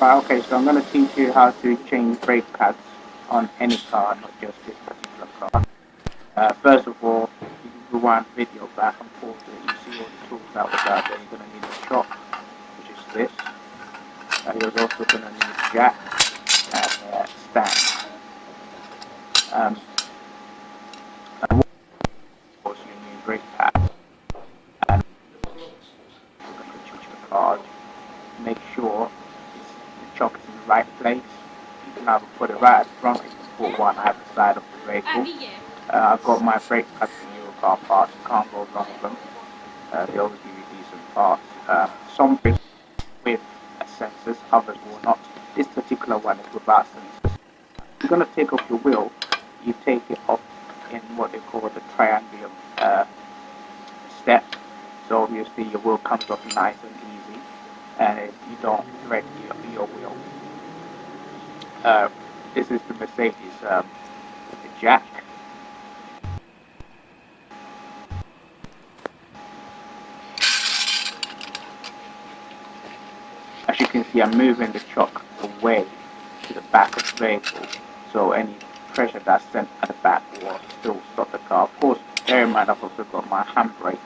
Right, okay, so I'm going to teach you how to change brake pads on any car, not just this particular car. First of all, you can rewind video back and pause it. You see all the tools that was out there. You're going to need a shock, which is this. You're also going to need a jack and a stand. Um, and of course, you need brake pads. And you're going to choose your card. Make sure the shock is in the right place. You can either put it right at the front, or you can put one at the side of the vehicle. I've got my brake pads from Eurocar parts. You can't go wrong with them. They always give you decent parts. Some brake with sensors, others will not. This particular one is without sensors. You're going to take off your wheel. You take it off in what they call the triangular step. So obviously your wheel comes off nice and easy, and you don't wreck your wheel. This is the Mercedes the jack. As you can see, I'm moving the shock away to the back of the vehicle, so any pressure that's sent at the back will still stop the car. Of course, bear in mind I've also got my handbrake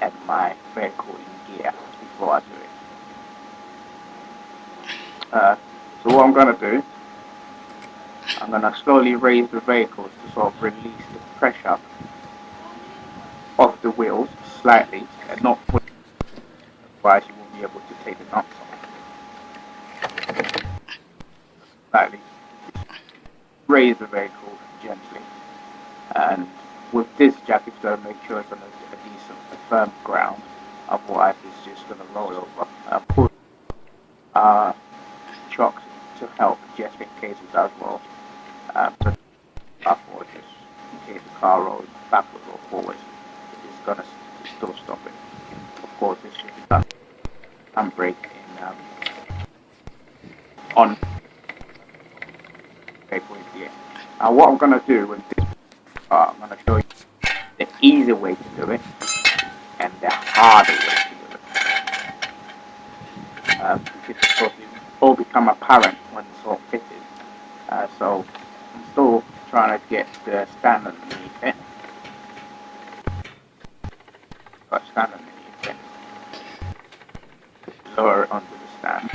and my vehicle in gear before I do it. So what I'm going to do, I'm going to slowly raise the vehicle to sort of release the pressure off the wheels slightly, and not fully, otherwise you won't be able to take the nuts off. Slightly raise the vehicle gently, and with this jack it's going to make sure it's on a decent firm ground, otherwise it's just going to roll over. Push shocks to help just in case it does roll. So or just in case the car rolls backwards or forwards, it's going to still stop it. Of course, this should be done handbrake in on vehicle in gear. Now what I'm going to do with this part, I'm going to show you the easy way to do it and the harder way to do it. Because of course it all become apparent when it's all fitted. So I'm still trying to get the stand underneath it. Got stand underneath it. Lower it onto the stand.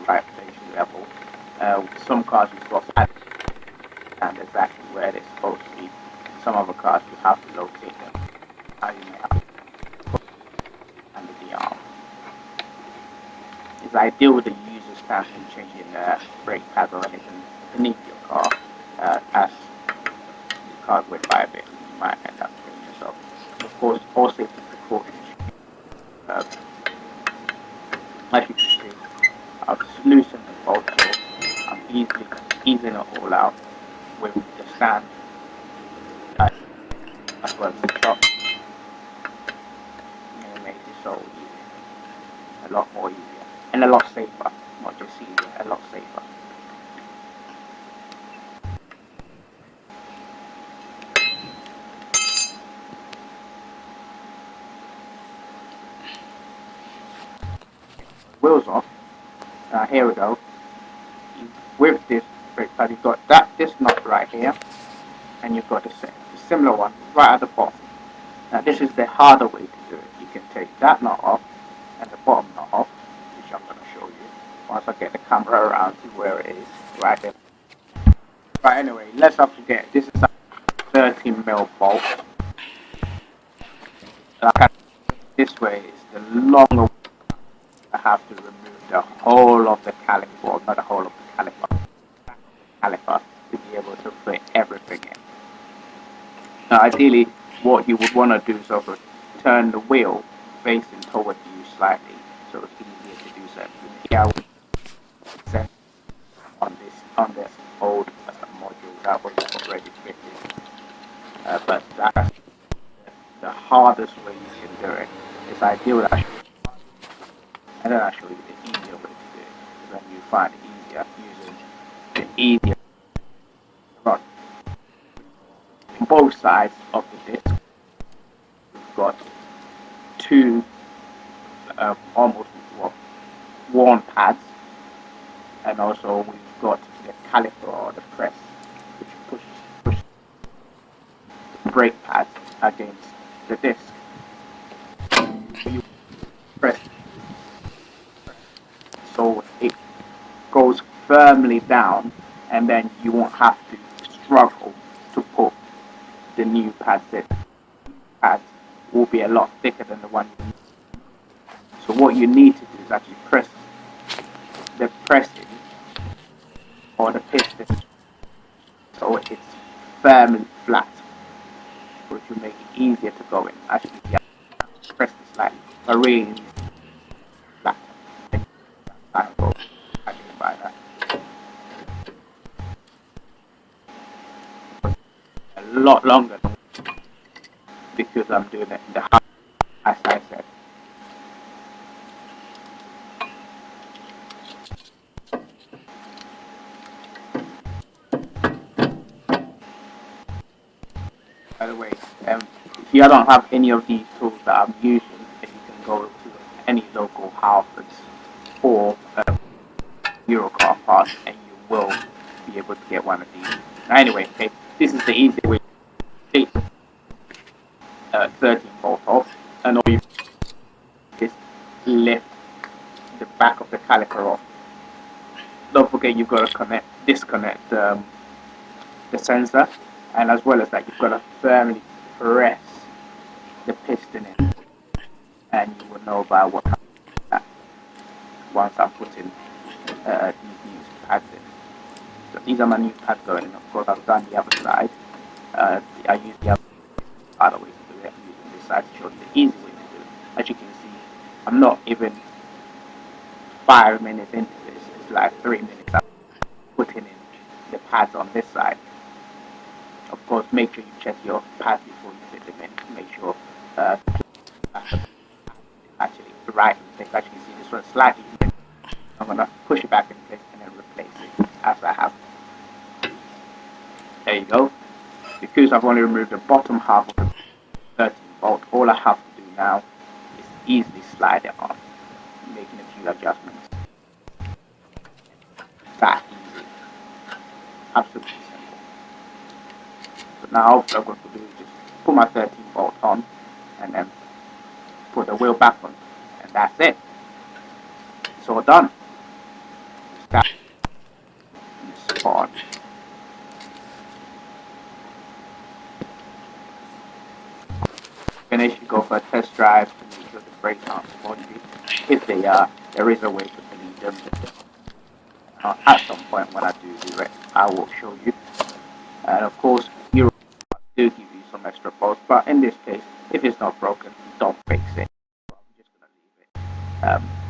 Right place level. Some cars you've got pads and exactly where they're supposed to be. Some other cars you have to locate them. You may have to put under the arm. It's ideal that you use a stand when changing the brake pads or anything beneath your car, as the car weighs by a bit, you might end up killing yourself. Of course, all safety precautions. Uh, as you can see, I've loosened the bolt, so I'm easing it all out with the stand as well as the shock. And it makes it so easy, a lot more easier, and a lot safer. Not just easier, a lot safer. Wheels off. Here we go. With this brake pad, you've got this nut right here, and you've got the similar one right at the bottom. Now this is the harder way to do it. You can take that nut off and the bottom nut off, which I'm going to show you once I get the camera around to where it is, right there. But anyway, let's not forget, this is a 13mm bolt. This way is the longer way. I have to remove the whole of the caliper, well, not the whole of the caliper, to be able to fit everything in. Now, ideally, what you would want to do is also turn the wheel facing towards you slightly, so it's easier to do so. Yeah, set on this old module that was already fitted, but that's the hardest way you can do it. It's ideal that, and then I'll show you the easier way to do it. Then you find it easier using the easier rod. On both sides of the disc, we've got two almost well, worn pads, and also we've got the caliper or the press, which push the brake pads against the disc. So you press so it goes firmly down, and then you won't have to struggle to put the new pads in. Pads will be a lot thicker than the one you need. So what you need to do is actually press the pressing or the piston so it's firmly flat, which will make it easier to go in. Actually, yeah, press it slightly, but really flat. I go actually by that. A lot longer because I'm doing it in the house, as I said. By the way, if you don't have any of these tools that I'm using, then you can go to any local Halfords or Eurocar parts and you will be able to get one of these. Now, anyway, okay, this is the easy way to take 13 volt off, and all you do is lift the back of the caliper off. Don't forget you've got to disconnect the sensor, and as well as that, you've got to firmly press the piston in, and you will know by what happens once I put in these new pads in. So these are my new pads going in. Of course, I've done the other side. I use the other way to do it. I'm using this side to show you the easy way to do it. As you can see, I'm not even 5 minutes into this. It's like 3 minutes. I'm putting in the pads on this side. Of course, make sure you check your pads before you fit them in. Make sure actually right in place. As you can see, this one's slightly. I'm gonna push it back in place and then replace it as I have. There you go. Because I've only removed the bottom half of the 13 volt, all I have to do now is easily slide it on, making a few adjustments. That easy. Absolutely simple. So now all I'm going to do is just put my 13 volt on and then put the wheel back on, and that's it. It's all done. Start in the spot. Finish, you go for a test drive to make sure the brakes aren't spongy. If they are, there is a way to bleed them. At some point when I do it, I will show you. And of course, you do give you some extra bolts, but in this case, if it's not broken, don't fix it. I'm just gonna leave it.